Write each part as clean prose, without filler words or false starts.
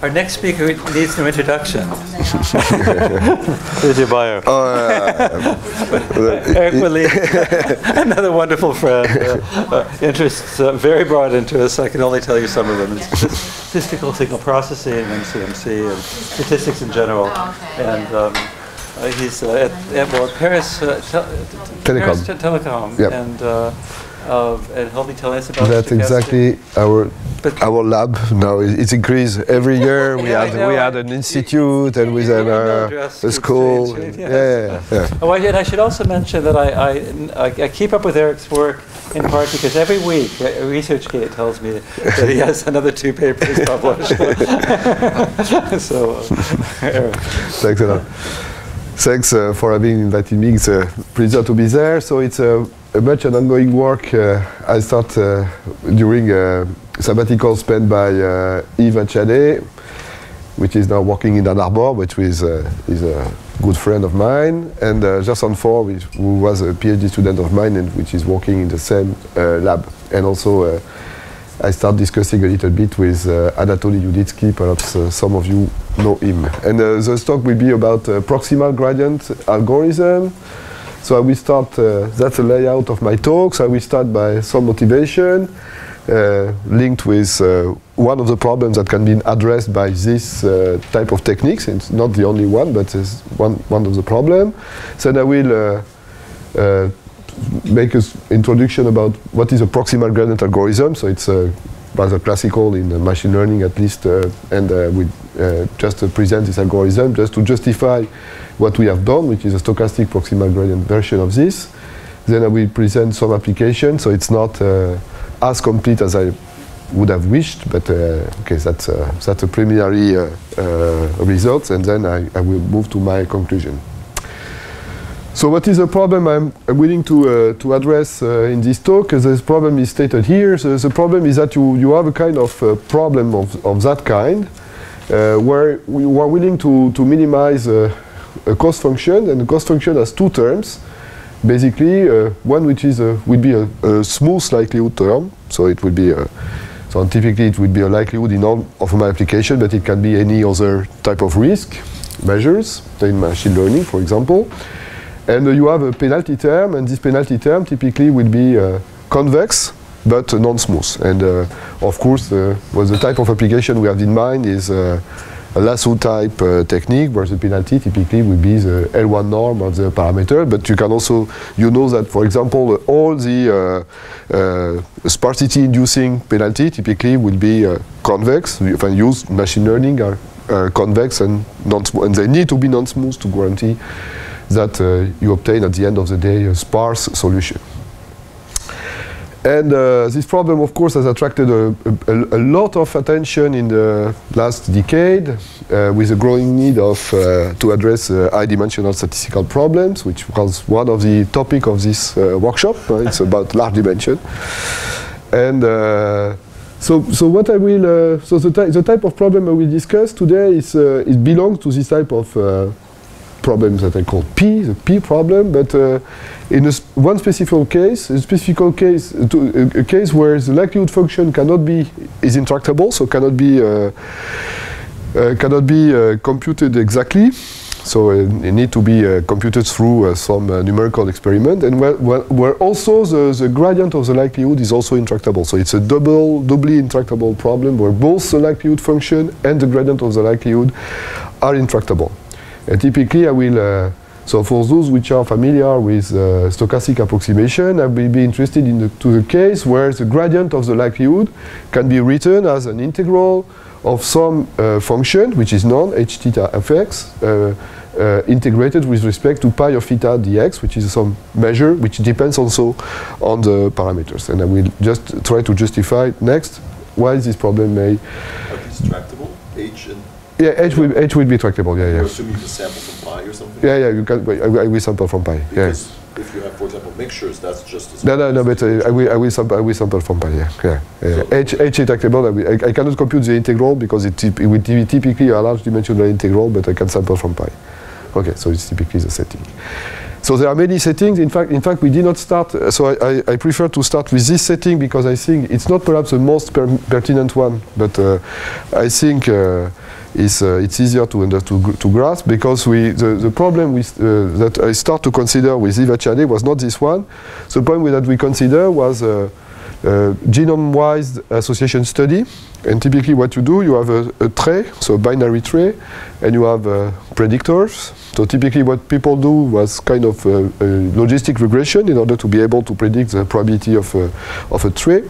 Our next speaker needs no introduction. Here's your bio. Eric Willi, another wonderful friend. Interests very broad interests. I can only tell you some of them. It's statistical signal processing and CMC and statistics in general. And he's at Paris Telecom. Yep. And he'll be telling us about that's exactly our lab now. It's increased every year. We had an institute and with a school. Oh, and I should also mention that I keep up with Eric's work in part because every week ResearchGate tells me that he has another 2 papers published. So, Eric. Thanks a lot. Thanks for having invited me. It's a pleasure to be there. So it's much an ongoing work. I start during a sabbatical spent by Yves Achadé, which is now working in Ann Arbor, which is a good friend of mine, and Gerson Ford, who was a PhD student of mine and which is working in the same lab. And also I start discussing a little bit with Anatoly Yuditsky, perhaps some of you know him. And the talk will be about proximal gradient algorithm. So I will start, that's the layout of my talk. So I will start by some motivation linked with one of the problems that can be addressed by this type of techniques. It's not the only one, but it's one of the problems. Then I will make an introduction about what is a proximal gradient algorithm. So it's rather classical in machine learning at least, and we just present this algorithm just to justify what we have done, which is a stochastic proximal gradient version of this. Then I will present some applications, so it's not as complete as I would have wished, but okay, that's a preliminary result, and then I will move to my conclusion. So what is the problem I'm willing to address in this talk? This problem is stated here. So the problem is that you have a kind of problem of that kind, where you are willing to minimize a cost function, and the cost function has 2 terms. Basically, one which is would be a smooth likelihood term. So it would be so typically it would be a likelihood in all of my application, but it can be any other type of risk measures in machine learning, for example. And you have a penalty term, and this penalty term typically will be convex but non-smooth. And of course, the type of application we have in mind is a lasso type technique, where the penalty typically will be the L1 norm of the parameter. But you can also, you know that, for example, all the sparsity inducing penalty typically will be convex. If I use machine learning, are convex and non-smooth, and they need to be non-smooth to guarantee that you obtain at the end of the day a sparse solution. And this problem, of course, has attracted a lot of attention in the last decade, with a growing need to address high-dimensional statistical problems, which was one of the topic of this workshop. It's about large dimension. And so what I will, so the type of problem I will discuss today is it belongs to this type of problems that I call P, the P problem, but in one specific case, a case where the likelihood function is intractable, so cannot be computed exactly. So it needs to be computed through some numerical experiment, and where also the gradient of the likelihood is also intractable. So it's a doubly intractable problem where both the likelihood function and the gradient of the likelihood are intractable. Typically, I will, so for those which are familiar with stochastic approximation, I will be interested in the case where the gradient of the likelihood can be written as an integral of some function, which is known, h theta fx, integrated with respect to pi of theta dx, which is some measure which depends also on the parameters. And I will just try to justify next why this problem may... Are these tractable, h and... Yeah, H will be tractable. Yeah, yeah. You're assuming you sample from pi or something? Yeah, yeah. You can. I will sample from pi. Because if you have, for example, mixtures, that's just as no. But I will sample from pi. Yeah. So H is tractable. I cannot compute the integral because it will be typically a large dimensional integral, but I can sample from pi. Okay, so it's typically the setting. So there are many settings. In fact, we did not start. So I prefer to start with this setting because I think it's not perhaps the most pertinent one, but I think it's easier to grasp because the problem that I start to consider with Ivachane was not this one. The problem that we consider was genome-wise association study. And typically what you do, you have a tray, so a binary tray, and you have predictors. So typically what people do was kind of a logistic regression in order to be able to predict the probability of a tray.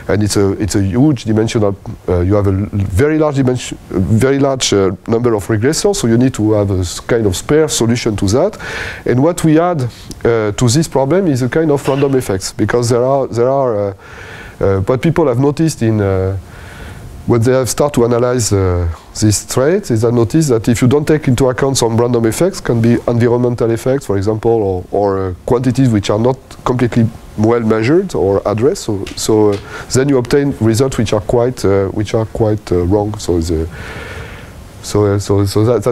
And it's a huge dimensional, you have a very large number of regressors, so you need to have a kind of spare solution to that. And what we add to this problem is a kind of random effects, because there are what people have noticed in when they have started to analyze these traits, is they notice that if you don't take into account some random effects, can be environmental effects, for example, or quantities which are not completely well measured or addressed. So then you obtain results which are quite wrong. So that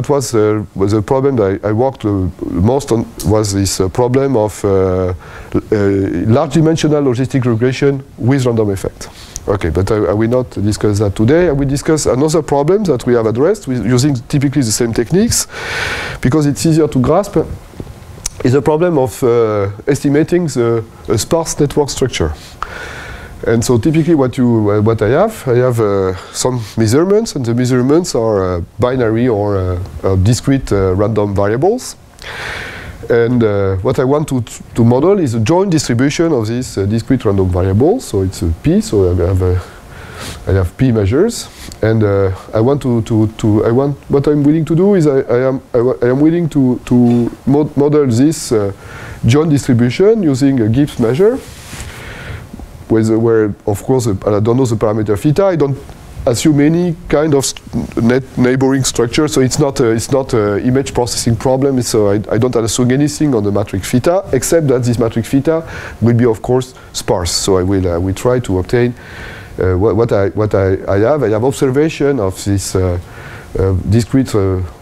was the problem that I worked most on, was this problem of large dimensional logistic regression with random effect. Okay, but I will not discuss that today. I will discuss another problem that we have addressed using typically the same techniques, because it's easier to grasp. Is a problem of estimating a sparse network structure. And so typically what I have some measurements, and the measurements are binary or discrete random variables. And what I want to model is a joint distribution of these discrete random variables. So it's a P. So I have P measures, and I want what I'm willing to do is I am willing to model this joint distribution using a Gibbs measure, where of course I don't know the parameter theta. I don't assume any kind of neighboring structure, so it's not a image processing problem. So I don't assume anything on the matrix theta, except that this matrix theta will be of course sparse. So I will try to obtain what I have. I have observation of these discrete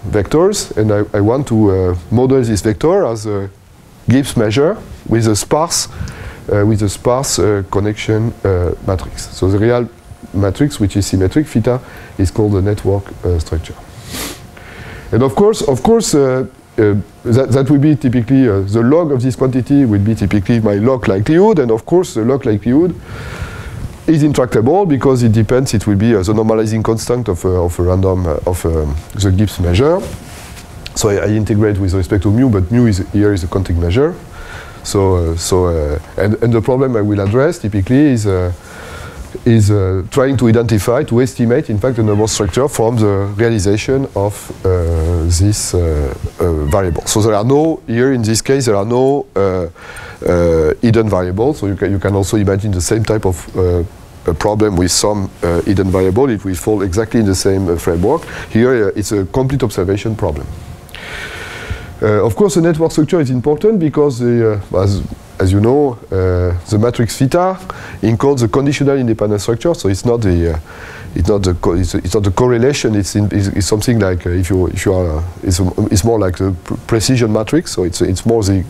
vectors, and I want to model this vector as a Gibbs measure with a sparse connection matrix. So the real matrix, which is symmetric, theta, is called the network structure. And of course, that will be typically the log of this quantity will be typically my log likelihood, and of course the log likelihood is intractable because it depends. It will be the normalizing constant of a random the Gibbs measure. So I integrate with respect to mu, but mu here is a contact measure. So the problem I will address typically is trying to identify, to estimate, in fact, the number structure from the realization of this variable. So there are no, here in this case, there are no hidden variables. So you can also imagine the same type of problem with some hidden variable. It will fall exactly in the same framework. Here, it's a complete observation problem. Of course, the network structure is important because, as you know, the matrix theta encodes the conditional independent structure. So it's not the correlation. It's something like it's more like the precision matrix. So it's more the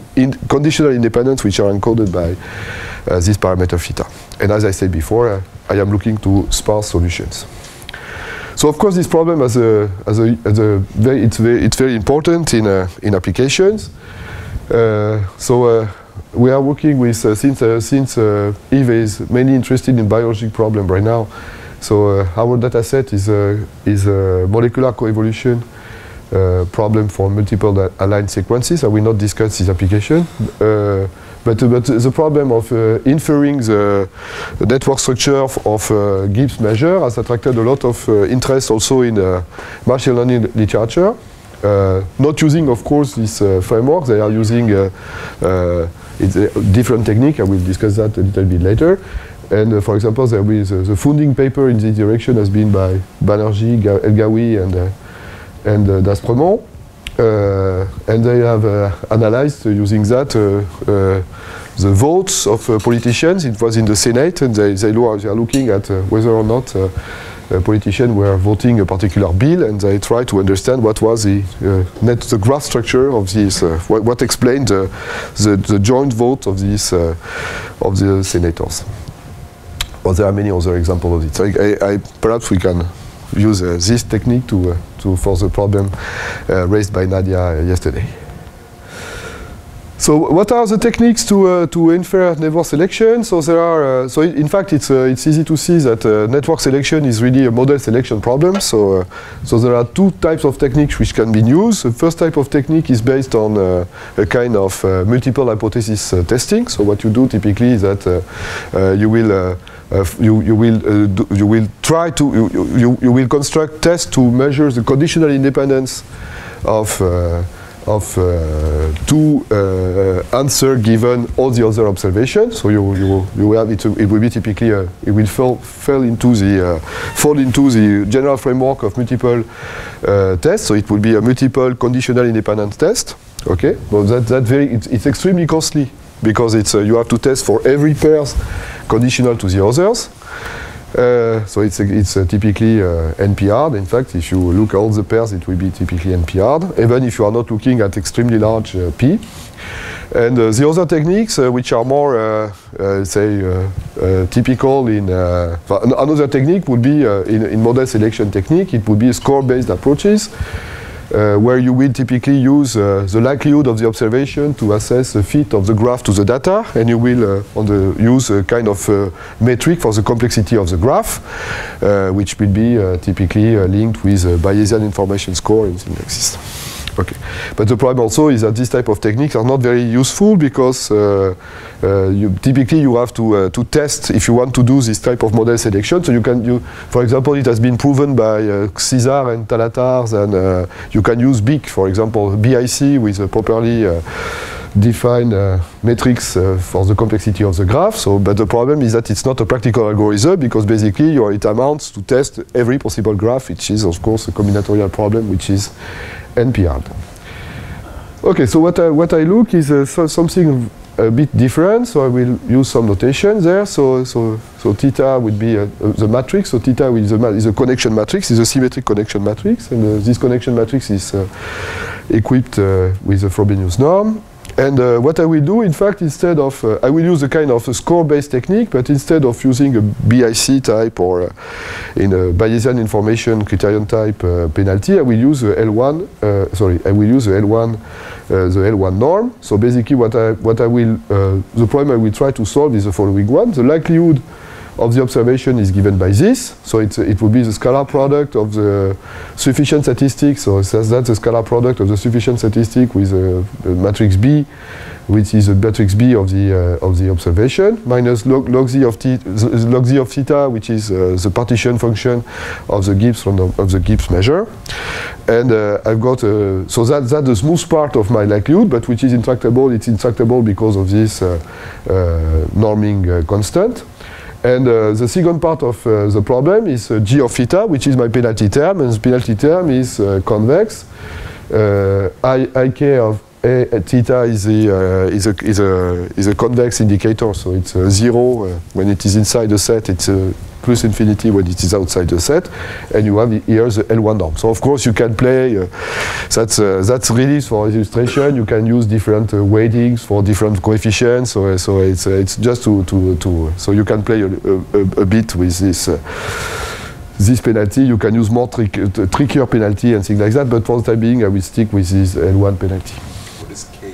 conditional independence which are encoded by this parameter theta. And as I said before, I am looking to sparse solutions. So of course, this problem it's very important in applications. We are working with since Yves is mainly interested in biologic problem right now. So our data set is a molecular coevolution problem for multiple aligned sequences. I will not discuss this application. But the problem of inferring the network structure of Gibbs measure has attracted a lot of interest also in machine learning literature. Not using, of course, this framework. They are using it's a different technique. I will discuss that a little bit later. And for example, there is the founding paper in this direction has been by Banerjee, El-Gawi, and D'Aspremont. And they have analyzed using that the votes of politicians. It was in the Senate, and they are looking at whether or not politicians were voting a particular bill, and they tried to understand what was the graph structure of this, what explained the joint vote of these of the senators. Well, there are many other examples of it. So perhaps we can use this technique for the problem raised by Nadia yesterday. So what are the techniques to infer network selection? So there are, in fact it's easy to see that network selection is really a model selection problem. So there are two types of techniques which can be used. The first type of technique is based on a kind of multiple hypothesis testing. So what you do typically is that you will construct tests to measure the conditional independence of two answer given all the other observations. So you have it will be typically it will fall into the general framework of multiple tests. So it will be a multiple conditional independent test. Okay, well it's extremely costly because you have to test for every pair conditional to the others. So it's typically NP-hard. In fact, if you look at all the pairs, it will be typically NP-hard, even if you are not looking at extremely large P. And the other techniques, which are more, typical in another technique would be in model selection technique. It would be score-based approaches. Where you will typically use the likelihood of the observation to assess the fit of the graph to the data, and you will use a kind of metric for the complexity of the graph, which will be typically linked with Bayesian information score and things like this. Okay, but the problem also is that this type of techniques are not very useful because typically you have to test if you want to do this type of model selection. So for example, it has been proven by Cesar and Talatars, and you can use BIC, for example, BIC with a properly defined metrics for the complexity of the graph. So, but the problem is that it's not a practical algorithm because basically it amounts to test every possible graph, which is of course a combinatorial problem, which is NP-hard. Okay, so what I look is something a bit different. So I will use some notation there. So theta would be the matrix. So theta is a connection matrix, is a symmetric connection matrix, and this connection matrix is equipped with a Frobenius norm. And what I will do, in fact, instead of, I will use a kind of a score-based technique, but instead of using a BIC type or in a Bayesian information criterion type penalty, I will use the L1. I will use the L1 norm. So basically, the problem I will try to solve is the following one: the likelihood of the observation is given by this. So it will be the scalar product of the sufficient statistics. So that's the scalar product of the sufficient statistic with a matrix B, which is a matrix B of the observation, minus log z of theta, which is the partition function of the Gibbs of the Gibbs measure. And I've got so that's the smooth part of my likelihood, but which is intractable. It's intractable because of this norming constant. And the second part of the problem is g of theta, which is my penalty term, and the penalty term is convex. Ik of theta is a convex indicator, so it's 0 when it is inside the set. It's plus infinity when it is outside the set, and you have here the L1 norm. So of course you can play. That's really for illustration. You can use different weightings for different coefficients. So it's just so you can play a bit with this. This penalty. You can use more trickier penalty and things like that. But for the time being, I will stick with this L1 penalty. What is Ka?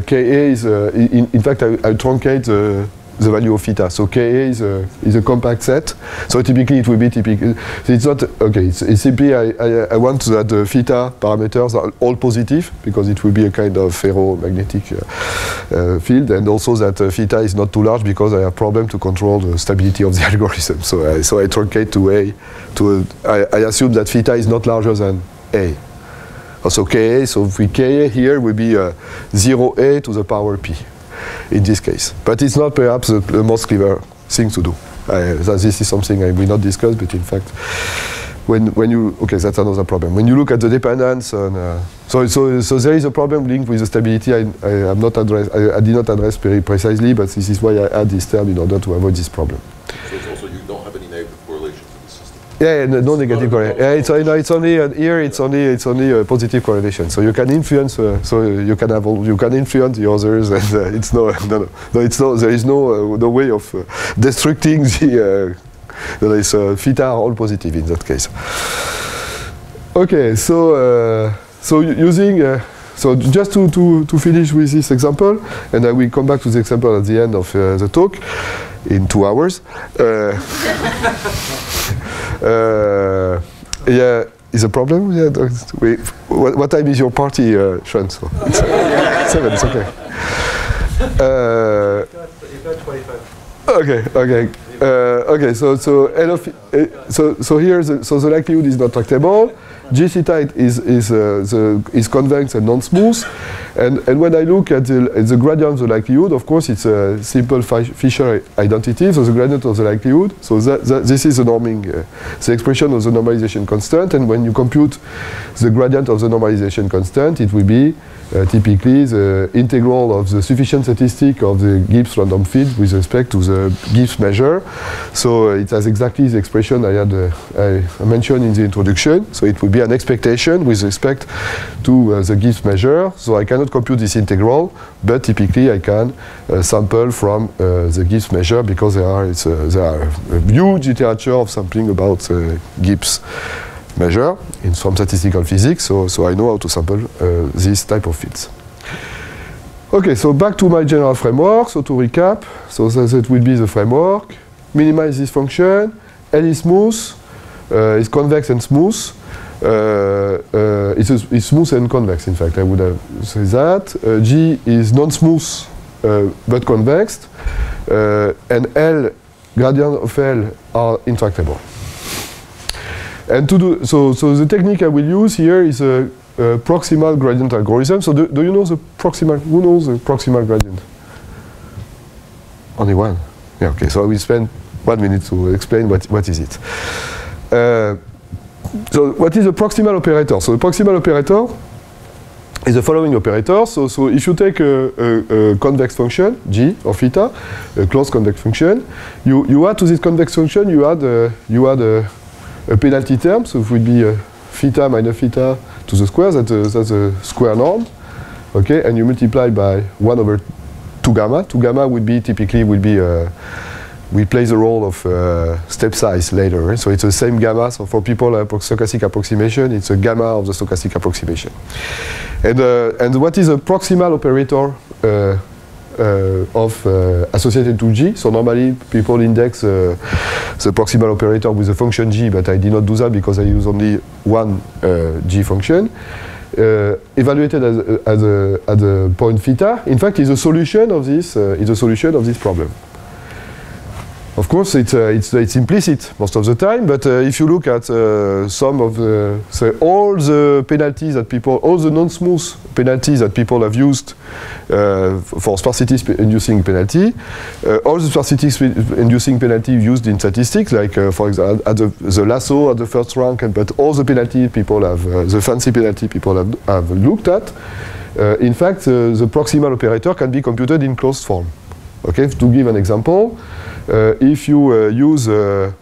Ka is in fact I truncate the value of theta. So Ka is a compact set. So typically it will be typical. So it's not okay. It's simply I want that the theta parameters are all positive because it will be a kind of ferromagnetic field, and also that theta is not too large because I have problem to control the stability of the algorithm. So I truncate to A. I assume that theta is not larger than A. Also Ka. So if we Ka here will be 0A to the power P. In this case, but it's not perhaps the most clever thing to do. This is something I will not discuss, but in fact, when you that's another problem. When you look at the dependence on, so there is a problem linked with the stability. I did not address very precisely, but this is why I add this term in order to avoid this problem. So it's also you don't have any negative correlation. Yeah, no negative correlation. Yeah, it's only here. It's only a positive correlation. So you can influence. So you can have you can influence the others, and it's no. It's no. There is no way of destructing the. There is theta are all positive in that case. Okay, so using. So just to finish with this example, and I will come back to the example at the end of the talk in 2 hours. Yeah, is a problem? Yeah, wait, what time is your party, Sean? So it's 7, it's okay. You've got 25. Okay. So here, the likelihood is not tractable. G theta is convex and non-smooth, and when I look at the gradient of the likelihood, of course it's a simple Fisher identity. So the gradient of the likelihood. So this is the norming, the expression of the normalization constant, and when you compute the gradient of the normalization constant, it will be typically the integral of the sufficient statistic of the Gibbs random field with respect to the Gibbs measure. So it has exactly the expression I mentioned in the introduction. So it will be an expectation with respect to the Gibbs measure. So I cannot compute this integral, but typically I can sample from the Gibbs measure because there are a huge literature of sampling about Gibbs measure in some statistical physics, so I know how to sample this type of fields. Okay, so back to my general framework. So to recap, so that will be the framework. Minimize this function. L is smooth, is convex and smooth. It's smooth and convex, in fact, I would have said that. G is non-smooth but convex. And L, gradient of L are intractable. And to do so the technique I will use here is a proximal gradient algorithm. So do you know the proximal? Who knows the proximal gradient? Only one. Yeah. Okay. So I will spend 1 minute to explain what is it. So what is a proximal operator? So the proximal operator is the following operator. So if you take a convex function G or theta, a closed convex function, you add to this convex function you add a penalty term, so it would be theta minus theta to the square, that's a square norm, okay, and you multiply by 1 over 2 gamma. 2 gamma would be typically we play the role of step size later, right? So it's the same gamma. So for people stochastic approximation, it's a gamma of the stochastic approximation. And what is a proximal operator associated to G? So normally people index the proximal operator with the function G, but I did not do that because I use only one G function. Evaluated at a point theta, in fact, is a solution of this problem. Of course, it's implicit most of the time, but if you look at some of all the penalties that all the non-smooth penalties that people have used for sparsity-inducing penalty, all the sparsity-inducing penalty used in statistics, like for example, at the lasso at the first rank, but all the penalty people have, the fancy penalty people have looked at, in fact, the proximal operator can be computed in closed form. Okay, to give an example. If the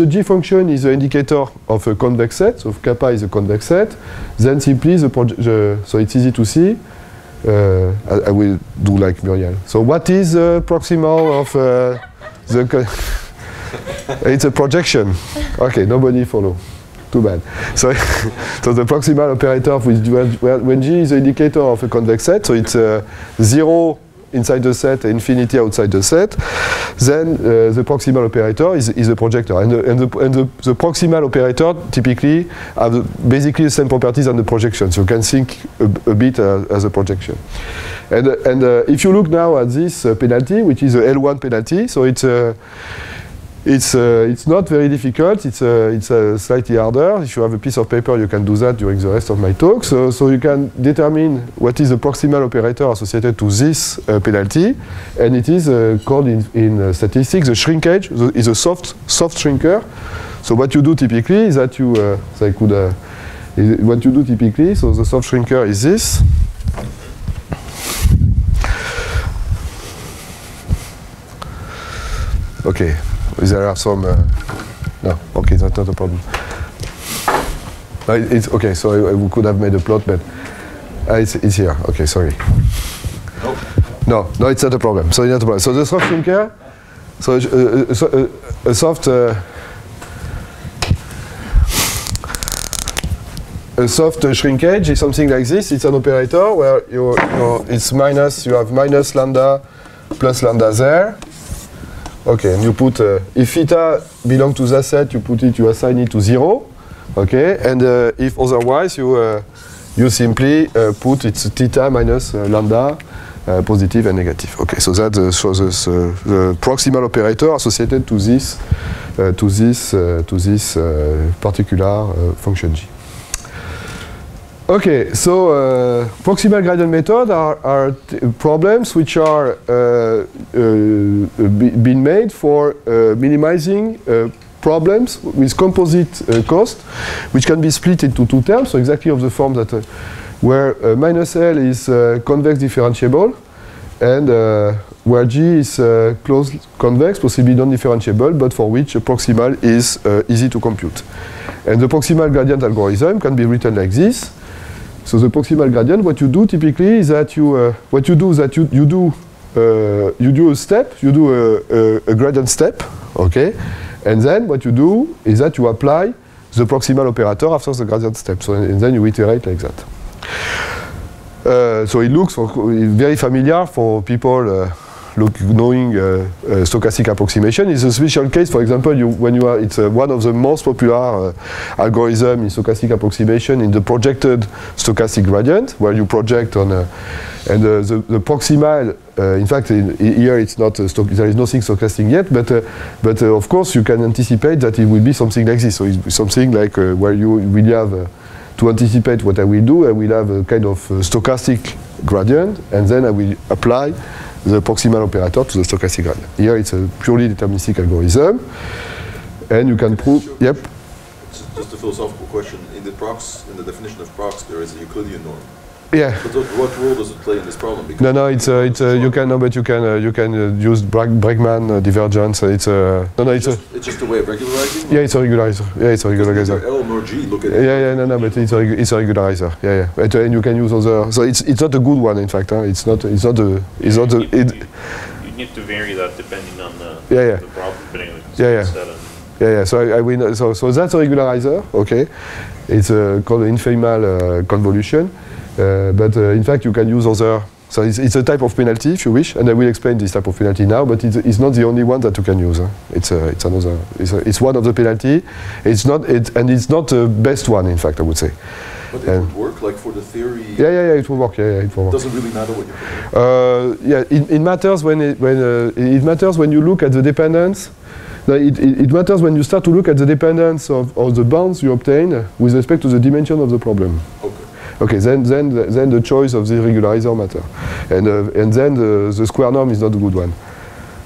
G function is the indicator of a convex set, so if kappa is a convex set, then simply so it's easy to see. I will do like Muriel. So what is proximal of the? It's a projection. Okay, nobody follow. Too bad. So, so the proximal operator when G is the indicator of a convex set, so it's 0 inside the set, infinity outside the set, then the proximal operator is a projector. And the proximal operator typically have basically the same properties as the projection. So you can think a bit as a projection. And if you look now at this penalty, which is a L1 penalty, so it's not very difficult. It's slightly harder. If you have a piece of paper, you can do that during the rest of my talk. So you can determine what is the proximal operator associated to this penalty, and it is called in statistics the shrinkage. Is a soft shrinker. So what you do typically is that what you do typically. So the soft shrinker is this. Okay, there are some. No, okay, that's not a problem. It's okay. So we could have made a plot, but it's here. Okay, sorry. No, it's not a problem. So it's not a problem. So the soft shrinker, so a soft. A soft shrinkage is something like this. It's an operator where it's minus. You have minus lambda plus lambda there. Okay, and you put if theta belongs to the set, you assign it to 0. Okay, and if otherwise, you simply put it's theta minus lambda, positive and negative. Okay, so that shows us the proximal operator associated to this particular function g. Okay, so proximal gradient method are problems which are been made for minimizing problems with composite cost, which can be split into two terms. So exactly of the form that where minus L is convex differentiable, and where G is closed convex, possibly non-differentiable, but for which a proximal is easy to compute. And the proximal gradient algorithm can be written like this. So the proximal gradient, what you do typically is that you do a step, you do a gradient step, okay, and then what you do is that you apply the proximal operator after the gradient step. So and then you iterate like that. So it looks very familiar for people knowing stochastic approximation. It's a special case, for example, it's one of the most popular algorithms in stochastic approximation in the projected stochastic gradient, where you project on and the proximal. In fact, here it's not there is nothing stochastic yet, but of course you can anticipate that it will be something like this. So it's something like where you really have to anticipate what I will do. I will have a kind of stochastic gradient, and then I will apply the proximal operator to the stochastic gradient. Here it's a purely deterministic algorithm, and you can prove. Yep. It's just a philosophical question. In the definition of prox, there is a Euclidean norm. Yeah. But what role does it play in this problem? Because No, it's you can use Bregman divergence. It's just a way of regularizing. Yeah, it's a regularizer. Yeah, it's a regularizer. Neither L nor G look at it. Yeah, no, but it's a regularizer. Yeah. And you can use other. So it's not a good one, in fact. It's not You need to vary that depending on the problem, depending on the set. Yeah. So I win. So that's a regularizer. Okay. It's called an inferimal convolution. But in fact, you can use other. So it's a type of penalty, if you wish, and I will explain this type of penalty now. But it's not the only one that you can use. It's another. It's one of the penalty. It's not the best one, in fact, I would say. But it would work, like for the theory. Yeah, it will work. Yeah, it will work. It doesn't really matter what you put. It matters it matters when you look at the dependence. No, it matters when you start to look at the dependence of the bounds you obtain with respect to the dimension of the problem. Okay, then the choice of the regularizer matter, and then the square norm is not a good one.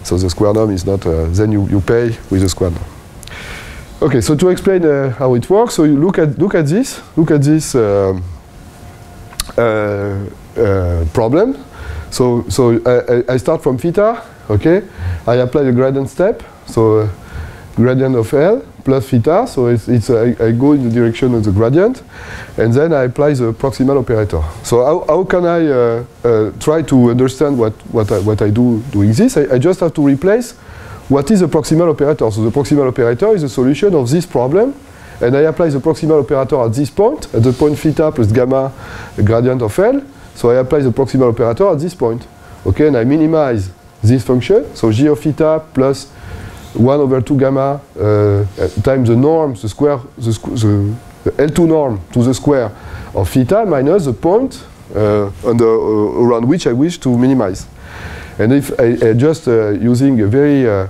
So the square norm is not. Then you pay with the square norm. Okay, so to explain how it works, so you look at this problem. So I start from theta. Okay, I apply the gradient step. So gradient of L plus theta, so I go in the direction of the gradient, and then I apply the proximal operator. So how can I try to understand what I do doing this? I just have to replace what is the proximal operator. So the proximal operator is a solution of this problem, and I apply the proximal operator at this point, at the point theta plus gamma gradient of L. So I apply the proximal operator at this point. Okay, and I minimize this function, so g of theta plus 1 over 2 gamma times the norm, the L2 norm to the square of theta minus the point around which I wish to minimize. And if I just using a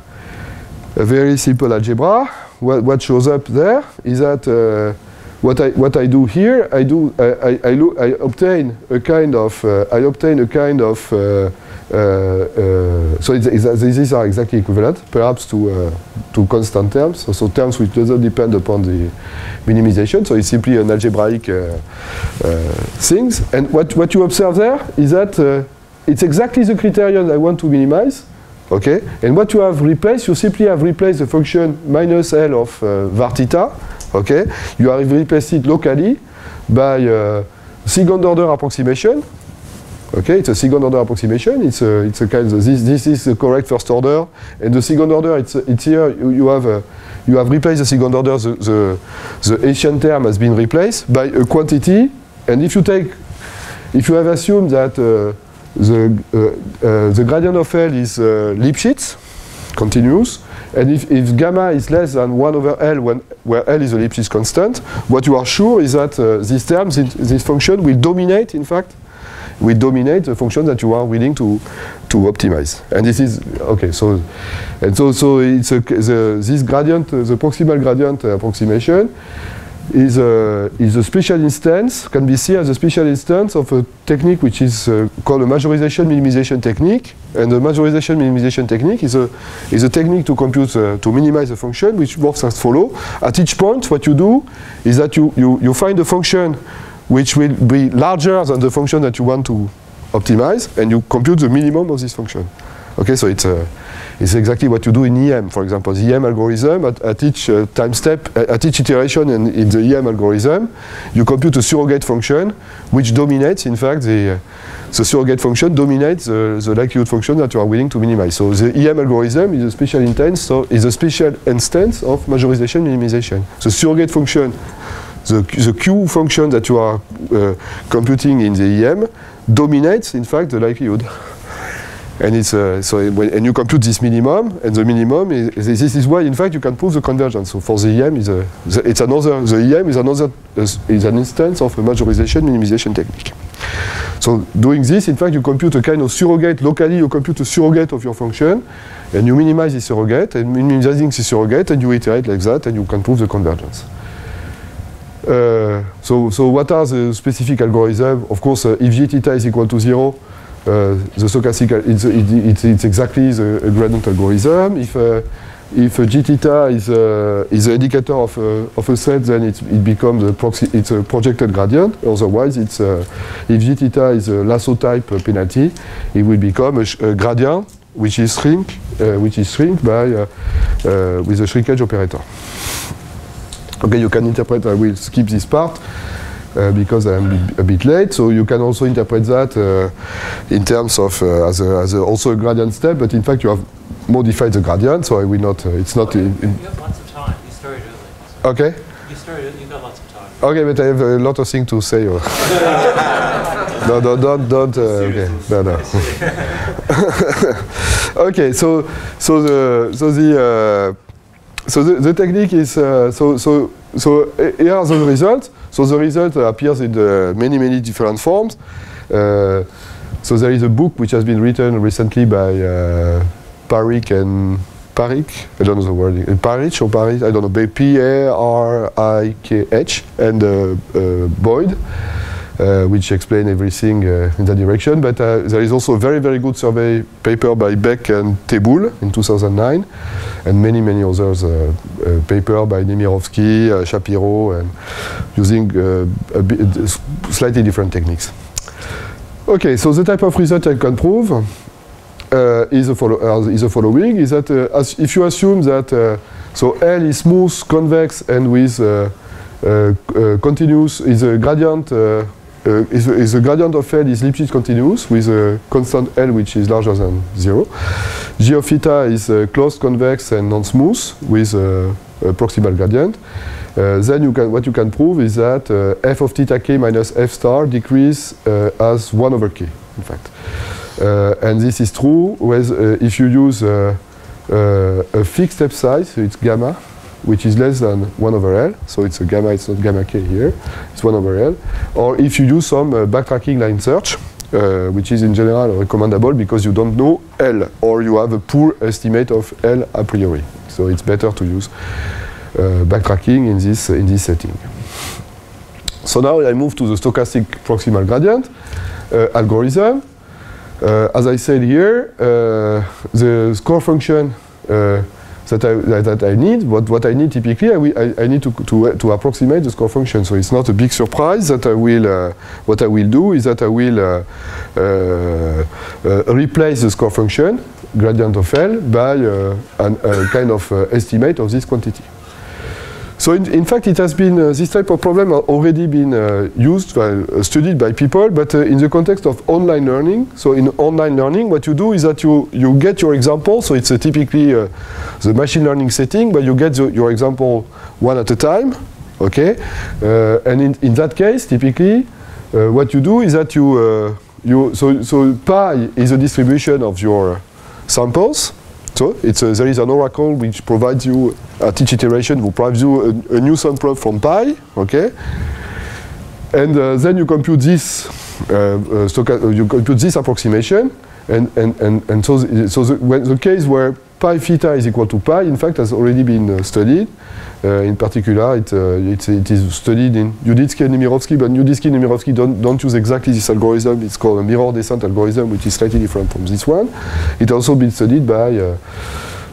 very simple algebra, what shows up there is that what I do here, I obtain a kind of so these are exactly equivalent, perhaps to constant terms, so terms which doesn't depend upon the minimization. So it's simply an algebraic things. And what you observe there is that it's exactly the criterion I want to minimize Okay, and what you have replaced, you simply have replaced the function minus L of var theta. Okay, you have replaced it locally by second order approximation. Okay, it's a second order approximation. It's a kind of this is the correct first order, and the second order it's here. You have replaced the second order. The Hessian term has been replaced by a quantity, and if you have assumed that the gradient of L is Lipschitz, continuous, and if gamma is less than 1 over L where L is a Lipschitz constant, what you are sure is that these terms, this function will dominate, in fact, will dominate the function that you are willing to optimize. And this is, okay, so it's this gradient, the proximal gradient approximation, is a special instance, can be seen as a special instance of a technique which is called a majorization minimization technique. And the majorization minimization technique is a technique to compute, to minimize the function, which works as follows. At each point, what you do is that you find a function which will be larger than the function that you want to optimize, and you compute the minimum of this function. Okay, so it's exactly what you do in EM, for example. The EM algorithm, at each time step, at each iteration in the EM algorithm, you compute a surrogate function which dominates, in fact, the surrogate function dominates the likelihood function that you are willing to minimize. So the EM algorithm is a special instance, of majorization minimization. The surrogate function, the Q function that you are computing in the EM dominates, in fact, the likelihood. And it's and you compute this minimum, and the minimum is this is why, in fact, you can prove the convergence. So for the EM the EM is an instance of a majorization minimization technique. So doing this, in fact, you compute a kind of surrogate locally. You compute a surrogate of your function, and you minimize the surrogate, and minimizing the surrogate, and you iterate like that, and you can prove the convergence. So what are the specific algorithms? Of course, if g theta is equal to 0. The stochastic, it's exactly the gradient algorithm. If g theta is the indicator of a set, then it becomes it's a projected gradient. Otherwise, if g theta is a lasso type penalty, it will become a gradient which is shrink by with a shrinkage operator. Okay, you can interpret. I will skip this part. Because I'm a bit late, so you can also interpret that in terms of also a gradient step, but in fact you have modified the gradient, so I will not. It's not. You have lots of time. You started early. Okay. You started. You got lots of time. Okay, but I have a lot of things to say. No, don't. Okay, no. Okay, so the technique is so here are the results. So the result appears in many different forms. So there is a book which has been written recently by Parikh, I don't know the word, Parikh or Parikh, I don't know, P-A-R-I-K-H, and Boyd, which explain everything in that direction. But there is also a very good survey paper by Beck and Teboul in 2009, and many others paper by Nemirovsky, Shapiro, and using slightly different techniques. Okay, so the type of result I can prove is the following: is that if you assume that so L is smooth, convex, and with continuous is a gradient. Is the gradient of L is Lipschitz continuous with a constant L which is larger than 0. G of theta is closed, convex, and non-smooth with a proximal gradient. Then what you can prove is that f of theta k minus f star decrease as 1 over k, in fact. And this is true if you use a fixed step size, so it's gamma, which is less than 1 over L, so it's a gamma, it's not gamma k here, it's 1 over L. Or if you do some backtracking line search, which is in general recommendable because you don't know L, or you have a poor estimate of L a priori. So it's better to use backtracking in this setting. So now I move to the stochastic proximal gradient algorithm. As I said here, the score function that I need, what I need typically, I need to approximate the score function. So it's not a big surprise that I will, what I will do is that I will replace the score function gradient of L by a kind of estimate of this quantity. So in fact, it has been, this type of problem has already been studied by people, but in the context of online learning. So in online learning, what you do is that you get your example. So it's typically the machine learning setting, but you get your example one at a time, okay? And in that case, typically, what you do is that so pi is a distribution of your samples. So there is an oracle which provides you, at each iteration, who provides you a new sample from pi, okay? And then you compute this, approximation, and so the case where pi theta is equal to pi, in fact, has already been studied. In particular, it is studied in Yuditzky and Nemirovsky, but Yuditzky and Nemirovsky don't use exactly this algorithm. It's called a mirror descent algorithm, which is slightly different from this one. It's also been studied by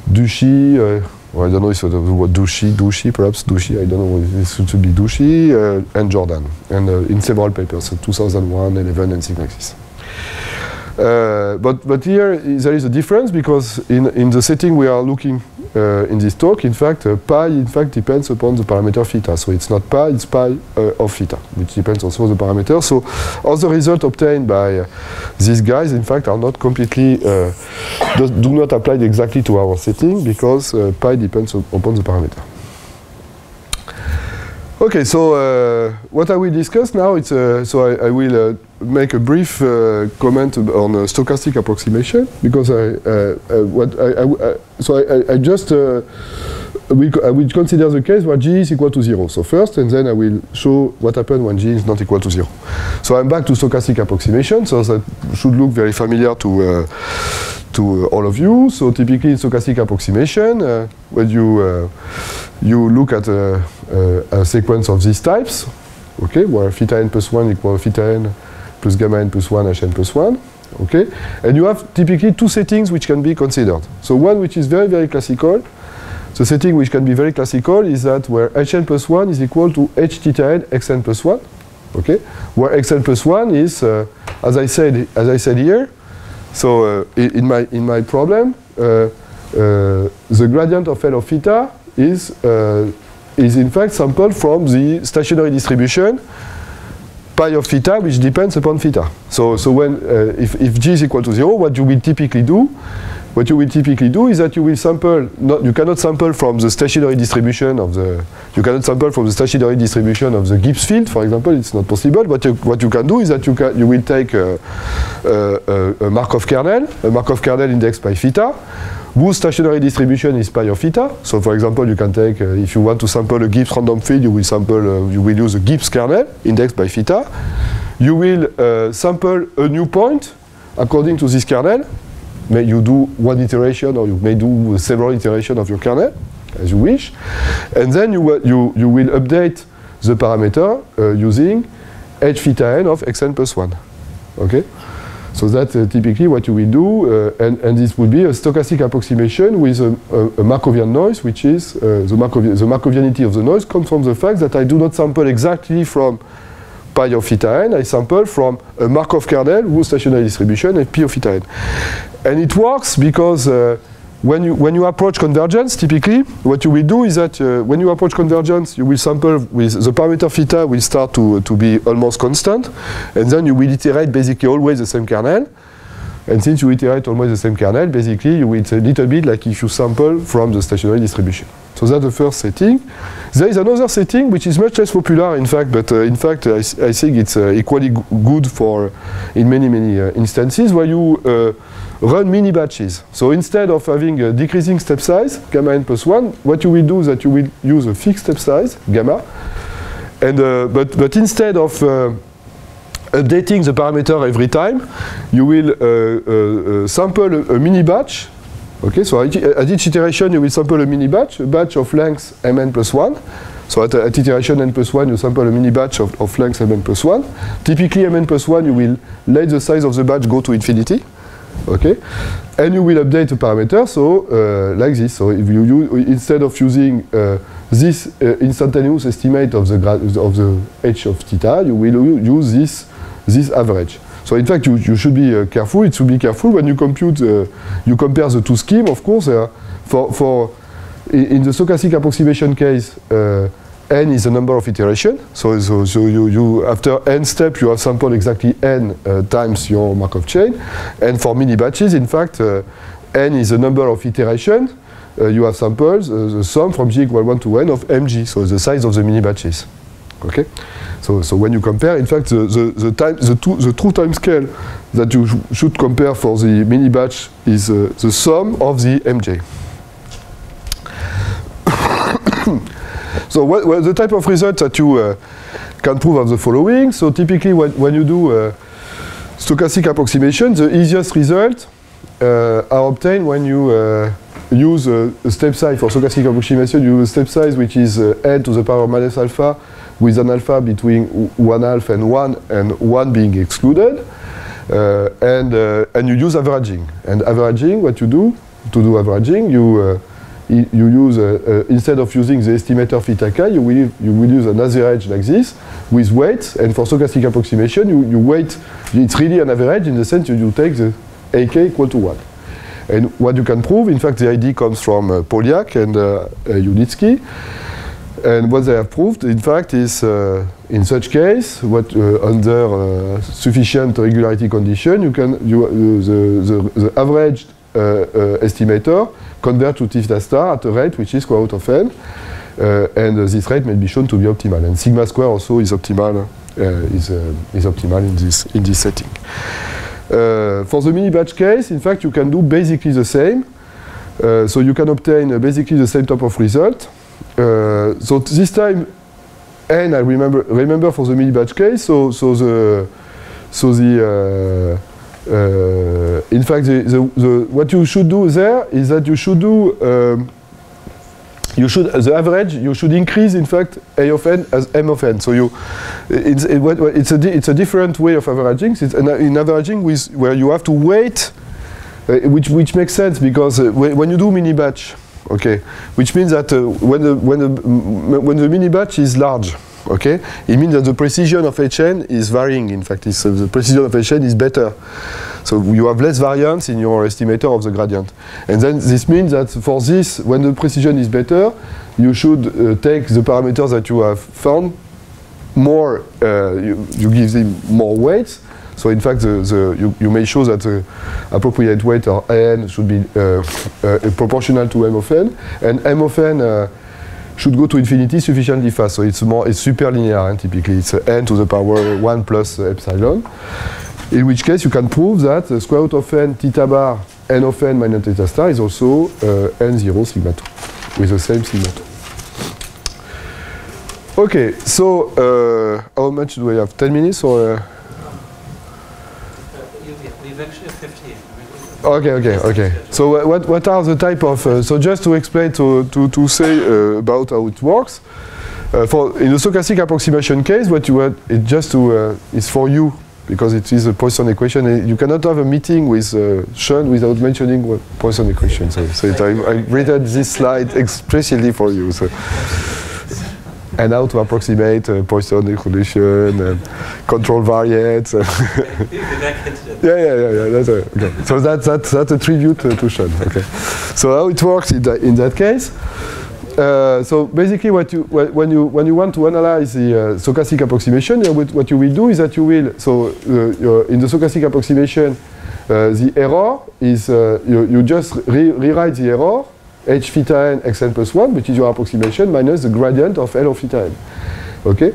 Duchy, I don't know if it's the word Duchy, perhaps Duchy, I don't know, it should be Duchy, and Jordan, and in several papers, 2001, 11, and things like this. But here there is a difference, because in the setting we are looking in this talk, in fact, pi depends upon the parameter theta. So it's not pi, it's pi of theta, which depends also on the parameter. So all the results obtained by these guys, in fact, are not completely, do not apply exactly to our setting, because pi depends upon the parameter. Okay, so what I will discuss now, it's I will make a brief comment on stochastic approximation, because I will consider the case where G is equal to 0. So first, and then I will show what happens when G is not equal to 0. So I'm back to stochastic approximation, so that should look very familiar to all of you. So typically in stochastic approximation, when you look at a sequence of these types, okay, where theta n plus 1 equals theta n plus gamma n plus 1 hn plus 1, okay, and you have typically two settings which can be considered. So one which is very, very classical, the setting which can be very classical is that where hn plus 1 is equal to h theta n xn plus 1, okay, where xn plus 1 is, as I said here, so in my problem, the gradient of L of theta is in fact sampled from the stationary distribution pi of theta, which depends upon theta. So when if G is equal to 0, what you will typically do is that you will sample. You cannot sample from the stationary distribution of the. You cannot sample from the stationary distribution of the Gibbs field, for example. It's not possible. But what you can do is that you will take a Markov kernel indexed by theta, whose stationary distribution is pi of theta. So, for example, you can take, if you want to sample a Gibbs random field, you will use a Gibbs kernel indexed by theta. You will sample a new point according to this kernel. May you do one iteration, or you may do several iterations of your kernel, as you wish. And then you will update the parameter using h theta n of xn plus 1. Okay? So that's typically what you will do, and this would be a stochastic approximation with a Markovian noise, which is the Markovianity of the noise comes from the fact that I do not sample exactly from pi of theta n, I sample from a Markov kernel whose stationary distribution is p of theta n. And it works because when you approach convergence, typically, what you will do is that when you approach convergence, you will sample with the parameter theta will start to be almost constant, and then you will iterate basically always the same kernel. And since you iterate always the same kernel, basically it's a little bit like if you sample from the stationary distribution. So that's the first setting. There is another setting which is much less popular, in fact, but in fact I think it's equally good for in many instances where you run mini batches. So instead of having a decreasing step size, gamma n plus 1, what you will do is that you will use a fixed step size, gamma, and but instead of updating the parameter every time, you will sample a mini batch. Okay, so at each iteration you will sample a mini batch, a batch of length mn plus 1. So at iteration n plus 1 you sample a mini batch of length mn plus 1. Typically mn plus 1 you will let the size of the batch go to infinity. Okay, and you will update the parameter, so like this. So if you instead of using this instantaneous estimate of the h of theta, you will use this average. So in fact, you should be careful. It should be careful when you compute. You compare the two schemes, of course. In the stochastic approximation case, n is the number of iterations. So you after n step, you have sampled exactly n times your Markov chain. And for mini batches, in fact, n is the number of iterations. You have samples, the sum from g equal 1 to n of mg, so the size of the mini batches. Okay, so when you compare, in fact, the true time scale that you should compare for the mini batch is the sum of the mj. So what the type of result that you can prove are the following. So typically, when you do stochastic approximation, the easiest result are obtained when you use a step size for stochastic approximation. You use a step size which is n to the power minus alpha, with an alpha between 1/2 and 1 being excluded, and you use averaging. And averaging, what you do to do averaging, you use instead of using the estimator theta k, you will use an average like this with weights. And for stochastic approximation, you weight. It's really an average in the sense you take the ak equal to 1. And what you can prove, in fact, the idea comes from Poliak and Yuditsky. And what they have proved, in fact, is in such case, what under sufficient regularity condition, the average estimator convert to theta star at a rate which is square root of n, and this rate may be shown to be optimal. And sigma square also is optimal. Is optimal in this setting. For the mini batch case, in fact, you can do basically the same. So you can obtain basically the same type of result. So this time, n I remember for the mini batch case. In fact, what you should do there is that you should do the average. You should increase, in fact, a of n as m of n. So it's a different way of averaging. It's in averaging where you have to weight, which makes sense because when you do mini batch, okay, which means that when the mini batch is large, okay, it means that the precision of Hn is varying. In fact, the precision of Hn is better. So you have less variance in your estimator of the gradient. And then this means that for this, when the precision is better, you should take the parameters that you have found more, you give them more weights. So in fact, you may show that the appropriate weight or n should be proportional to m of n. And m of n should go to infinity sufficiently fast. So it's super linear, typically. It's n to the power 1 plus epsilon. In which case you can prove that the square root of n theta bar n of n minus theta star is also n0 sigma 2 with the same sigma 2. Okay, so how much do we have? 10 minutes or? We've actually 15. Okay. So what are the type of? So just to explain to say about how it works. In the stochastic approximation case, what you want is just to is for you. Because it is a Poisson equation. You cannot have a meeting with Sean without mentioning what Poisson equation. So I've written this slide explicitly for you. So. And how to approximate Poisson equation, control variates. Yeah. That's okay. So that's a tribute to Sean. Okay. So how it works in that case? So basically, when you want to analyze the stochastic approximation, what you will do is that you will in the stochastic approximation, the error is you just rewrite the error h theta n xn plus 1, which is your approximation minus the gradient of L of theta n. Okay,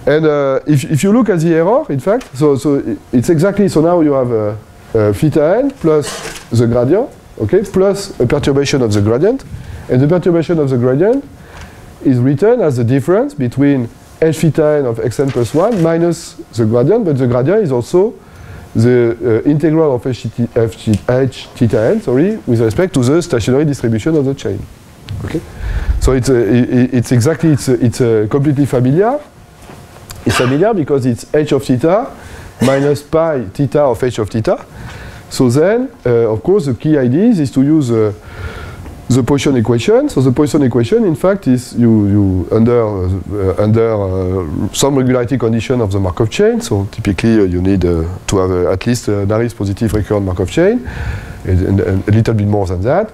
and if you look at the error, in fact, so it's exactly so now you have theta n plus the gradient, okay, plus a perturbation of the gradient. And the perturbation of the gradient is written as the difference between h theta n of xn plus 1 minus the gradient, but the gradient is also the integral of h theta n, with respect to the stationary distribution of the chain. Okay, so it's completely familiar. It's familiar because it's h of theta minus pi theta of h of theta. So then, of course, the key idea is to use the the Poisson equation. So the Poisson equation, in fact, is you under some regularity condition of the Markov chain. So typically you need to have at least a nice positive recurrent Markov chain, and a little bit more than that.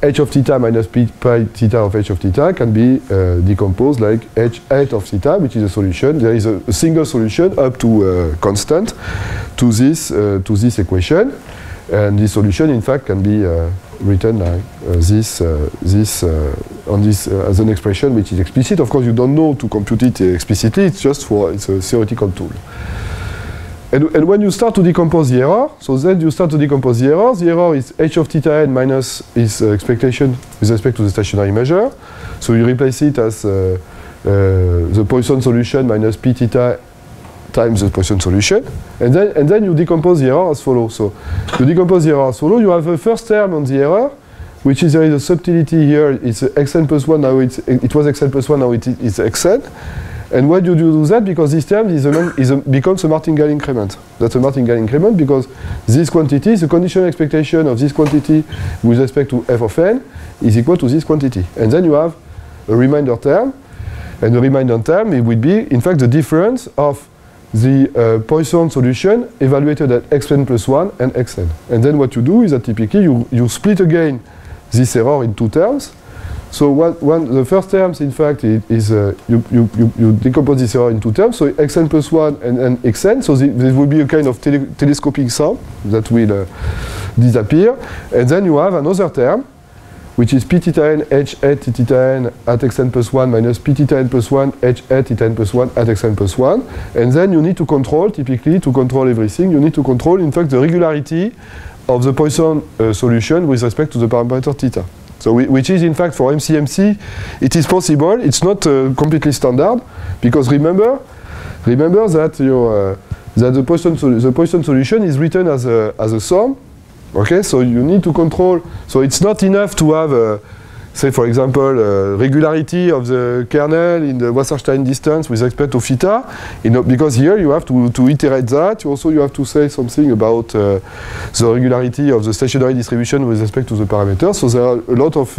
H of theta minus pi theta of h of theta can be decomposed like h hat of theta, which is a solution. There is a single solution up to constant to this equation, and this solution, in fact, can be written like this as an expression which is explicit. Of course, you don't know to compute it explicitly. It's just it's a theoretical tool. And when you start to decompose the error, so then you start to decompose the error. The error is h of theta n minus its expectation with respect to the stationary measure. So you replace it as the Poisson solution minus p theta times the Poisson solution, and then you decompose the error as follows. So you decompose the error as follows. You have a first term on the error, which is there is a subtlety here. It's xn plus 1, now it was xn plus 1, now it's xn. And why do you do that? Because this term becomes a martingale increment. That's a martingale increment because this quantity, the conditional expectation of this quantity with respect to f of n is equal to this quantity. And then you have a remainder term, and the remainder term, it would be, in fact, the difference of the Poisson solution evaluated at xn plus 1 and xn. And then what you do is that typically you split again this error in two terms. So the first terms, in fact, is you decompose this error in two terms. So xn plus 1 and xn. So this will be a kind of telescoping sum that will disappear. And then you have another term, which is p theta n h hat theta n at xn plus 1 minus p theta n plus 1 h hat theta n plus 1 at xn plus 1. And then you need to control, typically, to control everything, you need to control, in fact, the regularity of the Poisson solution with respect to the parameter theta. So which is, in fact, for MCMC, it is possible. It's not completely standard, because remember that the Poisson solution is written as a sum. Okay, so you need to control. So it's not enough to have, say, for example, regularity of the kernel in the Wasserstein distance with respect to theta, because here you have to iterate that. You have to say something about the regularity of the stationary distribution with respect to the parameters. So there are a lot of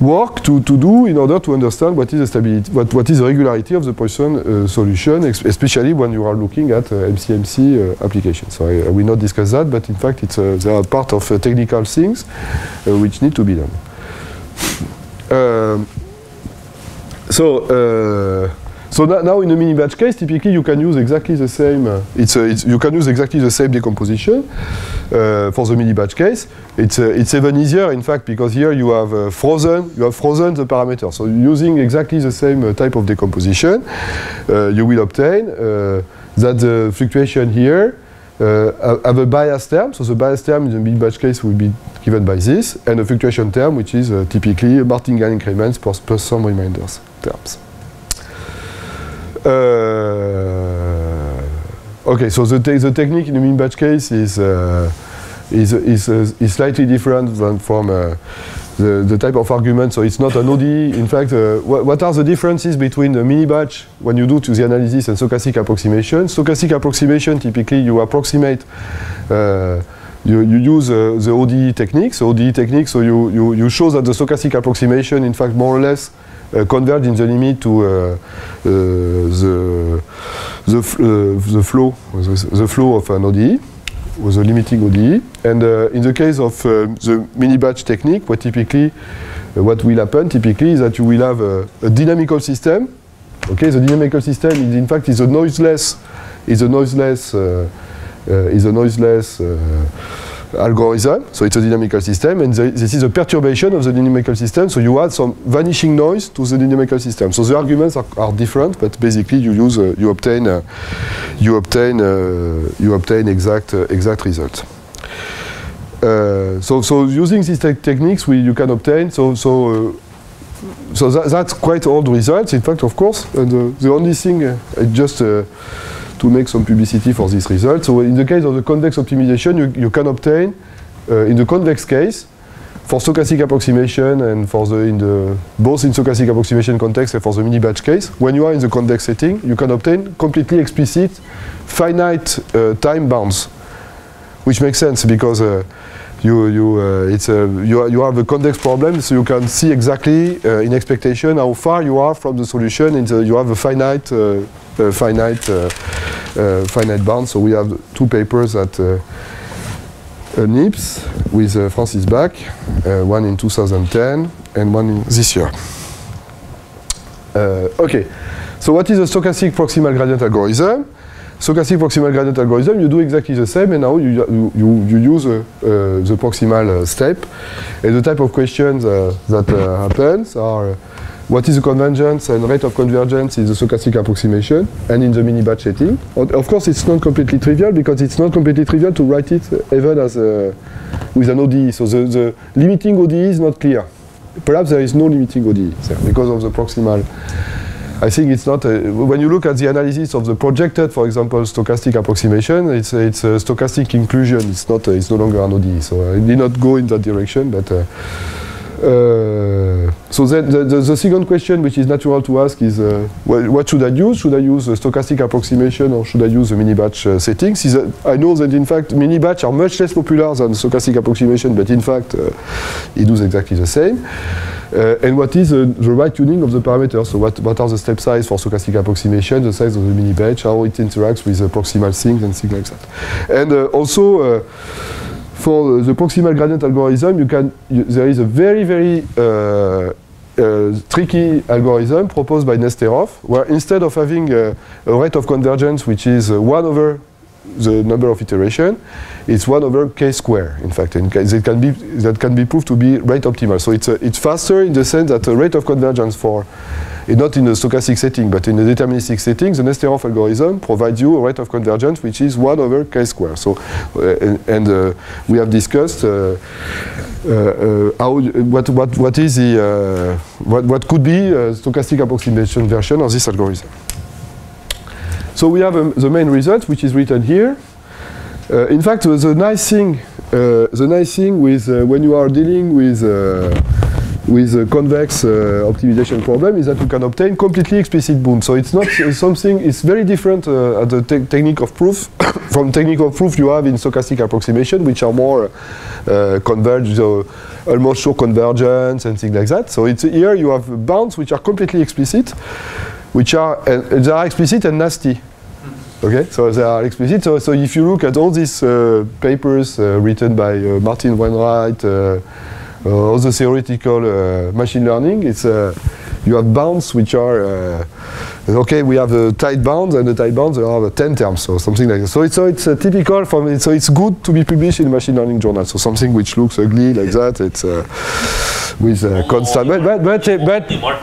work to do in order to understand what is the stability, what is the regularity of the Poisson solution, especially when you are looking at MCMC applications. So I will not discuss that, but in fact they are part of technical things which need to be done. So now in a mini batch case, typically you can use exactly the same. You can use exactly the same decomposition for the mini batch case. It's even easier, in fact, because here you have frozen the parameter. So using exactly the same type of decomposition, you will obtain that the fluctuation here have a bias term. So the bias term in the mini batch case will be given by this, and a fluctuation term which is typically martingale increments plus some reminders terms. Okay, so the technique in the mini batch case is slightly different than from the type of argument. So it's not an ODE. In fact, what are the differences between the mini batch when you do to the analysis and stochastic approximation? Stochastic approximation, typically you approximate. You use the ODE technique. So ODE technique. So you show that the stochastic approximation, in fact, more or less converge in the limit to the flow of an ODE, with a limiting ODE. And in the case of the mini batch technique, what will happen typically is that you will have a dynamical system. Okay, the dynamical system is, in fact, is a noiseless algorithm. So it's a dynamical system, and this is a perturbation of the dynamical system. So you add some vanishing noise to the dynamical system. So the arguments are different, but basically you obtain exact results. So using these techniques, you can obtain that's quite old results. In fact, of course, and the only thing just to make some publicity for this result. So in the case of the convex optimization, you can obtain, in the convex case, for stochastic approximation and for both in stochastic approximation context and for the mini batch case, when you are in the convex setting, you can obtain completely explicit finite time bounds, which makes sense because you have a convex problem, so you can see exactly in expectation how far you are from the solution, and you have a finite bound. So we have 2 papers at NIPS with Francis Bach, one in 2010 and one in this year. Okay, so what is a stochastic proximal gradient algorithm? Stochastic proximal gradient algorithm, you do exactly the same, and now you use the proximal step. And the type of questions that happens are what is the convergence and rate of convergence in the stochastic approximation and in the mini-batch setting. Of course, it's not completely trivial, because it's not completely trivial to write it even as with an ODE. So the limiting ODE is not clear. Perhaps there is no limiting ODE because of the proximal. I think it's not, when you look at the analysis of the projected, for example, stochastic approximation, it's a stochastic inclusion. It's no longer an ODE. So I did not go in that direction, but so then the second question, which is natural to ask, is what should I use? Should I use a stochastic approximation, or should I use a mini-batch settings? I know that in fact mini-batch are much less popular than stochastic approximation, but in fact it does exactly the same. And what is the right tuning of the parameters? So what are the step size for stochastic approximation, the size of the mini-batch, how it interacts with the proximal things and things like that. And also for the proximal gradient algorithm, there is a very, very tricky algorithm proposed by Nesterov, where instead of having a rate of convergence which is 1 over the number of iteration, it's 1 over k square, in fact, and that can be proved to be rate optimal. So it's faster in the sense that the rate of convergence not in a stochastic setting, but in a deterministic setting, the Nesterov algorithm provides you a rate of convergence which is 1 over k square. So, we have discussed what could be a stochastic approximation version of this algorithm. So we have the main result, which is written here. In fact, the nice thing with when you are dealing with a convex optimization problem is that you can obtain completely explicit bounds. So it's not something. It's very different at the technique of proof from technique of proof you have in stochastic approximation, which are more converged, almost sure convergence and things like that. So here you have bounds which are completely explicit, they are explicit and nasty. Okay, so they are explicit. So if you look at all these papers written by Martin Wainwright, all the theoretical machine learning, you have bounds which are okay. We have the tight bounds, and the tight bounds are 10 terms, so something like that. So it's typical from it. So it's good to be published in machine learning journal. So something which looks ugly like that, it's with constant. But Martin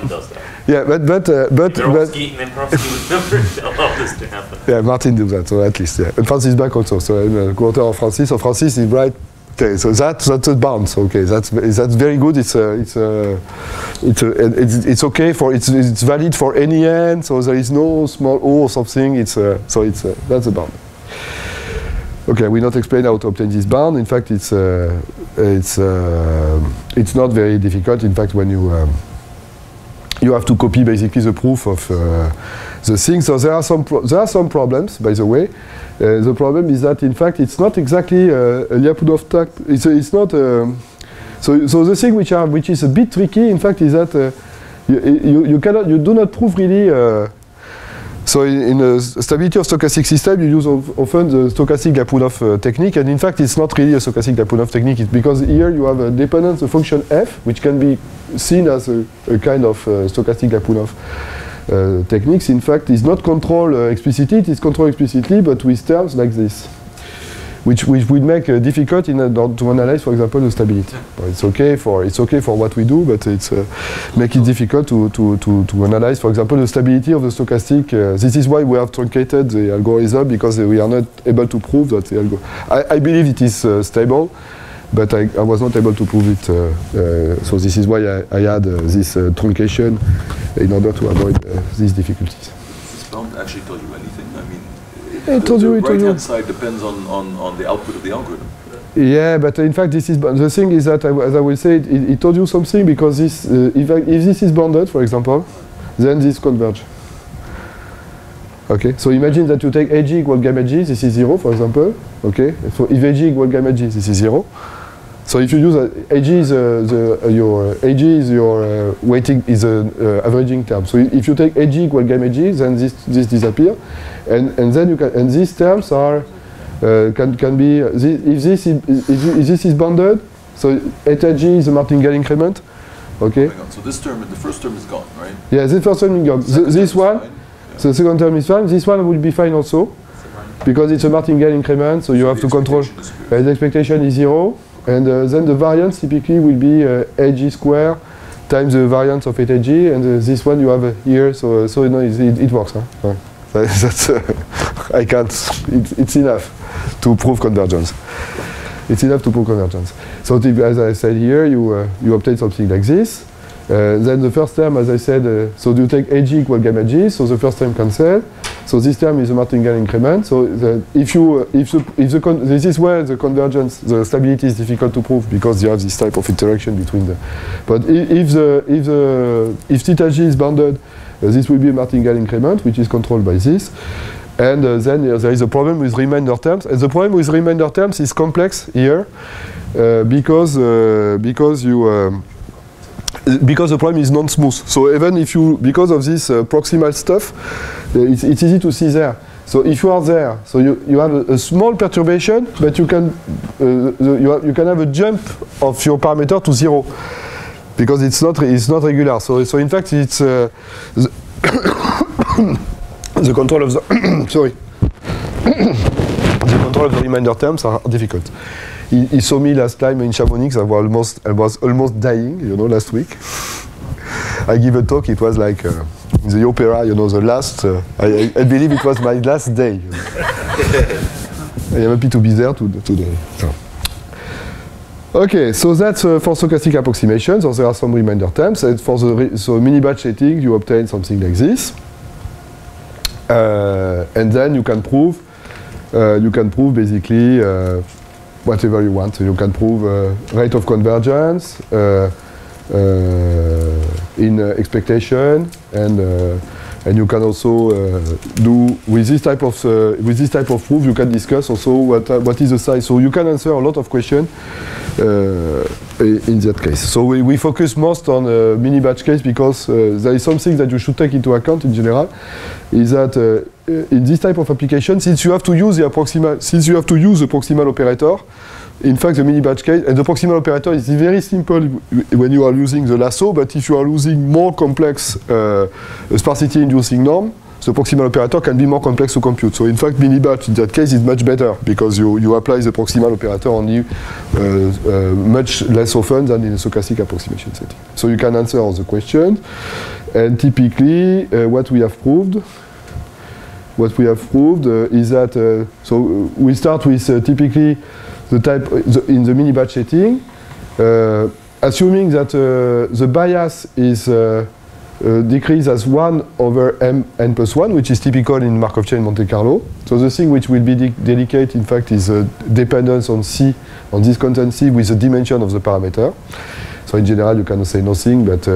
does that. Yeah, but Minkowski would never allow this to happen. Yeah, Martin does that, so at least, yeah. And Francis Bach also, so co-author of Francis. So Francis is right. Okay, so that's a bound. So okay, that's very good. It's okay for it's valid for any n. So there is no small o or something. That's a bound. Okay, we not explain how to obtain this bound. In fact, it's not very difficult. In fact, when you have to copy basically the proof of the thing. So there are some problems, by the way. The problem is that in fact it's not exactly a Lyapunov type. It's not. So the thing which is a bit tricky, in fact, is that you do not prove really. So in a stability of stochastic system, you use often the stochastic Lyapunov technique, and in fact it's not really a stochastic Lyapunov technique. It's because here you have a dependence, a function f, which can be seen as a kind of stochastic Lyapunov techniques. In fact, is not controlled explicitly, it is controlled explicitly, but with terms like this, which would make difficult to analyze, for example, the stability. It's okay for what we do, but it's make it difficult to analyze, for example, the stability of the stochastic. This is why we have truncated the algorithm, because we are not able to prove that the algorithm. I believe it is stable, but I was not able to prove it. So this is why I had this truncation in order to avoid these difficulties. This bound actually told you anything? I mean, the right-hand side depends on the output of the algorithm. Yeah, but in fact, the thing is that, as I will say, it told you something, because if this is bounded, for example, then this converge. Okay, so imagine that you take AG equal gamma G, this is 0, for example. Okay, so if AG equal gamma G, this is 0. So if you use AG is your AG is your weighting is averaging term. So if you take AG equal gamma G, then this disappear, and then you can, and these terms are can be if this is bounded. So eta G is a martingale increment. Okay. So this term, the first term is gone, right? Yeah, the first term is gone. This one, so the second term is fine. This one will be fine also, because it's a martingale increment. So you have to control. The expectation is 0. And then the variance typically will be AG square times the variance of eta G, and this one you have here, so you know it works. Huh? That's I can't. It's enough to prove convergence. It's enough to prove convergence. So as I said here, you obtain something like this. Then the first term, as I said, so you take AG equal gamma G, so the first term cancel. So this term is a martingale increment. So this is where the convergence, the stability is difficult to prove, because you have this type of interaction between the. But if theta G is bounded, this will be a martingale increment, which is controlled by this. And then there is a problem with remainder terms. And the problem with remainder terms is complex here, because the problem is non-smooth. So even if you, because of this proximal stuff, it's easy to see there. So if you are there, so you have a small perturbation, but you can have a jump of your parameter to 0, because it's not regular. So in fact it's the control of the sorry the control of the remainder terms are difficult. He saw me last time in Chamonix. I was almost dying, you know, last week. I give a talk. It was like in the opera, you know, the last. I believe it was my last day. I am happy to be there today. So. Okay, so that's for stochastic approximation. So there are some remainder terms. And for the mini-batch setting, you obtain something like this. And then you can prove basically whatever you want. So you can prove rate of convergence in expectation, and you can also do with this type of proof. You can discuss also what is the size. So you can answer a lot of questions in that case. So we focus most on mini batch case, because there is something that you should take into account in general, is that in this type of application, since you have to use the proximal operator, in fact the mini batch case, and the proximal operator is very simple when you are using the lasso, but if you are using more complex sparsity inducing norm, the proximal operator can be more complex to compute. So in fact, mini batch in that case is much better, because you apply the proximal operator only much less often than in a stochastic approximation setting. So you can answer all the questions, and typically what we have proved is that so we start with typically the type in the mini batch setting, assuming that the bias is decreased as 1 over n plus 1, which is typical in Markov chain Monte Carlo. So the thing which will be delicate, in fact, is dependence on C, on this constant C with the dimension of the parameter. So in general, you cannot say nothing, but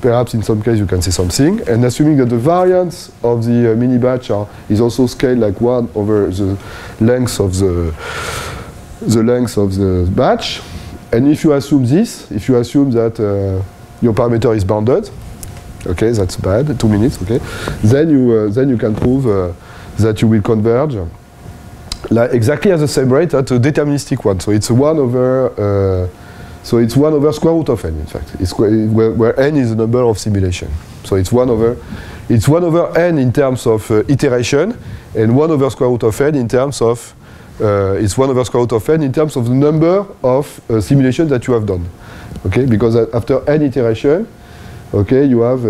perhaps in some case you can say something. And assuming that the variance of the mini batch is also scaled like 1 over the length of the batch, and if you assume this, if you assume that your parameter is bounded, okay, that's bad. 2 minutes, okay. Then you can prove that you will converge like exactly at the same rate at a deterministic one. So it's 1 over. So it's 1 over square root of n. In fact, it's where n is the number of simulation. So it's 1 over n in terms of iteration, and 1 over square root of n in terms of it's 1 over square root of n in terms of the number of simulations that you have done. Okay, because after n iteration, okay, you have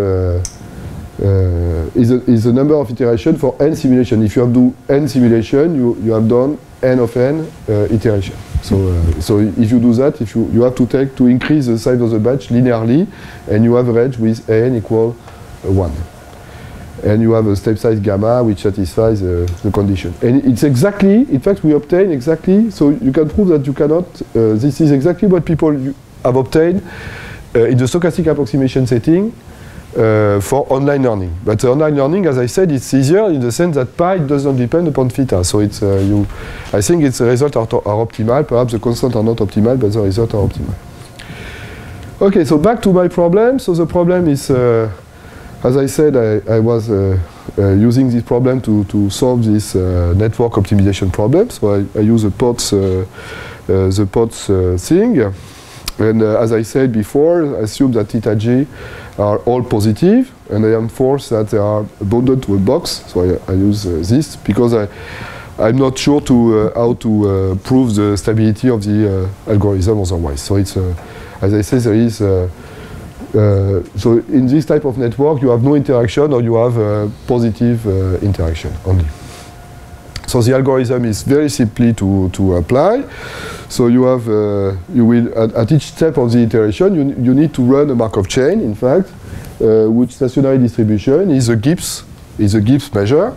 is the number of iteration for n simulation. If you have do n simulation, you have done n of n iteration. So if you do that, you have to increase the size of the batch linearly, and you average with n equal 1. And you have a step size gamma which satisfies the condition. And it's exactly, in fact, we obtain exactly, so you can prove that you cannot, this is exactly what people have obtained in the stochastic approximation setting for online learning. But online learning, as I said, it's easier in the sense that pi does not depend upon theta. So it's I think its results are optimal. Perhaps the constants are not optimal, but the results are optimal. Okay, so back to my problem. So the problem is, as I said, I was using this problem to solve this network optimization problem. So I use the POTS thing. And as I said before, I assume that theta g are all positive, and I am forced that they are bounded to a box. So I use this because I'm not sure how to prove the stability of the algorithm otherwise. So it's, as I say, there is, so in this type of network, you have no interaction or you have positive interaction only. So the algorithm is very simply to apply. So you have, you will, at each step of the iteration, you need to run a Markov chain, in fact, which stationary distribution is a Gibbs measure.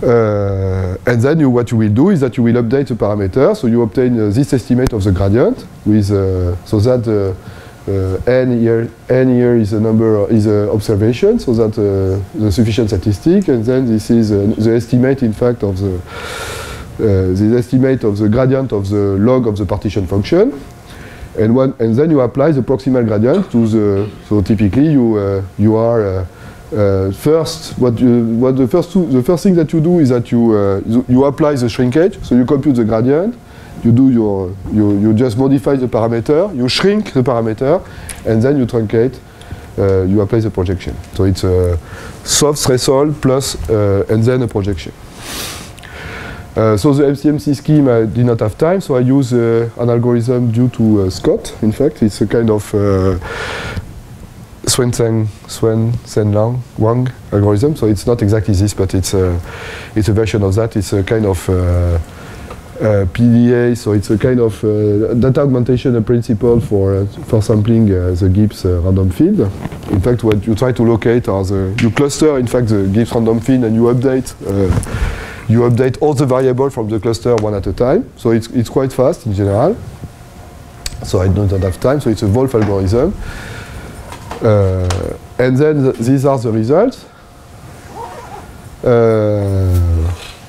And then what you will do is that you will update the parameter. So you obtain this estimate of the gradient with, so that n here is a number, is an observation, so that the sufficient statistic, and then this is the estimate, in fact, of the estimate of the gradient of the log of the partition function, and then you apply the proximal gradient to the. So typically you are first the first thing that you do is that you apply the shrinkage. So you compute the gradient. You just modify the parameter, you shrink the parameter, and then you truncate, you apply the projection. So it's a soft threshold plus, and then a projection. So the MCMC scheme, I did not have time, so I use an algorithm due to Scott. In fact, it's a kind of Swen-Wang algorithm. So it's not exactly this, but it's a version of that. It's a kind of PDA, so it's a kind of data augmentation principle for sampling the Gibbs random field. In fact, what you try to locate are you cluster, in fact, the Gibbs random field, and you update all the variables from the cluster one at a time. So it's quite fast in general. So I don't have time. So it's a Wolf algorithm, and then these are the results.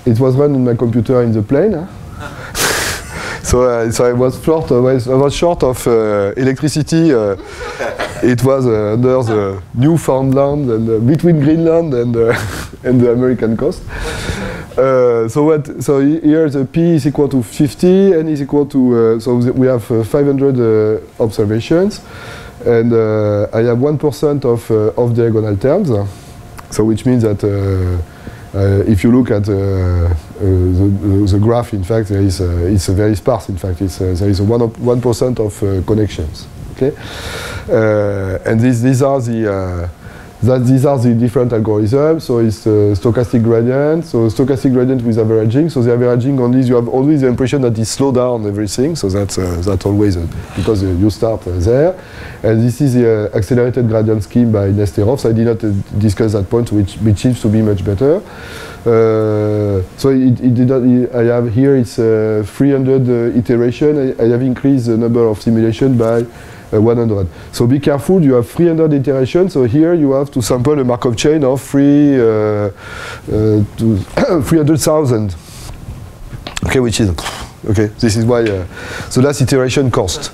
It was run in my computer in the plane. Huh? So I was short of electricity. It was under the Newfoundland and between Greenland and the American coast. So here the P is equal to 50, N is equal to so we have 500 observations, and I have 1% of diagonal terms. So which means that if you look at the graph, in fact, it's very sparse. In fact, there is 1% of connections. Okay, and these are the different algorithms. So it's stochastic gradient. So stochastic gradient with averaging. So the averaging on this, you have always the impression that it slows down everything. So that's always because you start there. And this is the accelerated gradient scheme by Nesterov. So I did not discuss that point, which seems to be much better. So I have here it's 300 iteration. I have increased the number of simulation by 100. So be careful, you have 300 iterations, so here you have to sample a Markov chain of 300,000. Okay, which is, okay, this is why, so that's iteration cost.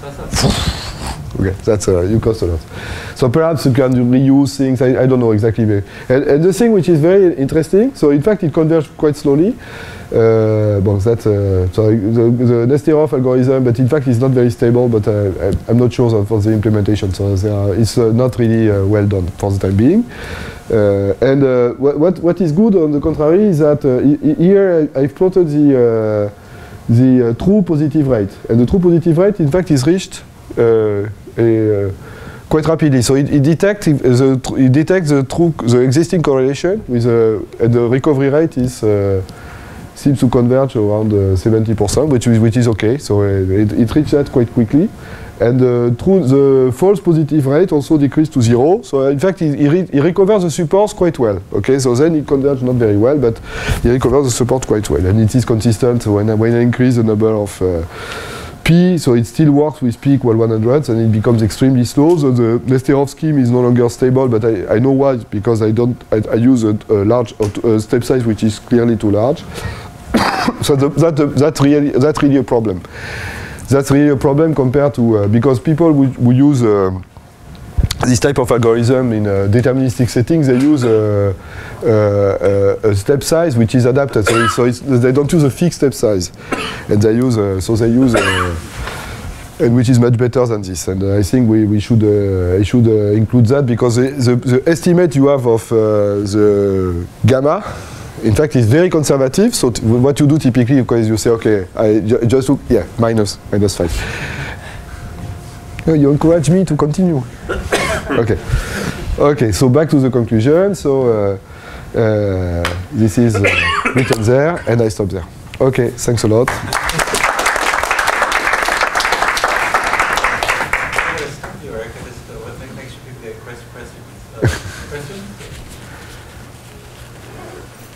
Okay, that's, you cost a lot. So perhaps you can reuse things, I don't know exactly. And the thing which is very interesting, so in fact it converges quite slowly. Well, that's so the Nesterov algorithm, but in fact it's not very stable, but I'm not sure for the implementation, so it's not really well done for the time being. And what is good, on the contrary, is that here I've plotted the true positive rate. And the true positive rate, in fact, is reached quite rapidly. So it detects the existing correlation with and the recovery rate is seems to converge around 70%, which is okay. So it reached that quite quickly. And the false positive rate also decreased to 0. So in fact, he recovers the supports quite well. Okay, so then it converges not very well, but he recovers the support quite well, and it is consistent when I increase the number of P, so it still works with P equal 100, and it becomes extremely slow. So the Nesterov scheme is no longer stable, but I know why, because I use a large step size which is clearly too large. So that's really a problem. That's really a problem compared to, because people who use this type of algorithm in deterministic settings, they use a step size which is adapted. So they don't use a fixed step size, and they use and which is much better than this. And I think we should include that, because the estimate you have of the gamma, in fact, is very conservative. So what you do typically, because you say, okay, I just look, yeah, minus 5. You encourage me to continue. Okay, so back to the conclusion. So this is written there, and I stop there. Okay, thanks a lot. What makes you people get questions?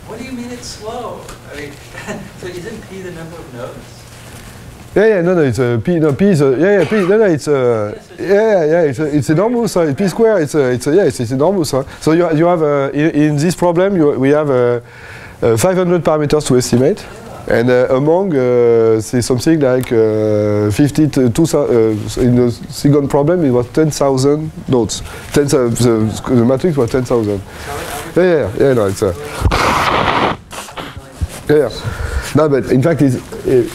What do you mean it's slow? I mean, so isn't P the number of nodes? No, it's a P. No, P is a P. No, it's a it's enormous. P square. It's enormous. So you have in this problem we have 500 parameters to estimate, and among say something like 50 to 2,000 in the second problem it was 10,000 nodes. The matrix was 10,000. No, it's No, but in fact,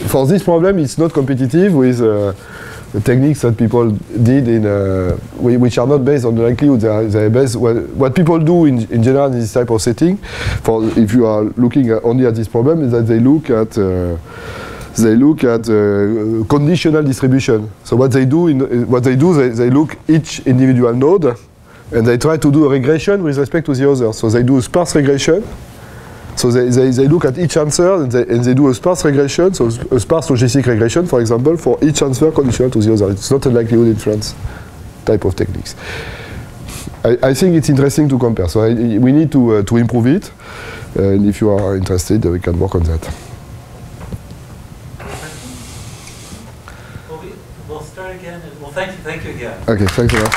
for this problem, it's not competitive with the techniques that people did in, which are not based on the likelihood. They are based. What people do in general in this type of setting, if you are looking only at this problem, is that they look at conditional distribution. So what they do, they look each individual node, and they try to do a regression with respect to the other. So they do a sparse regression. So they look at each answer, and they do a sparse regression, so a sparse logistic regression, for example, for each answer conditional to the other. It's not a likelihood inference type of techniques. I think it's interesting to compare. So we need to improve it, and if you are interested, we can work on that. We'll start again. Well, thank you again. Okay, thanks a lot.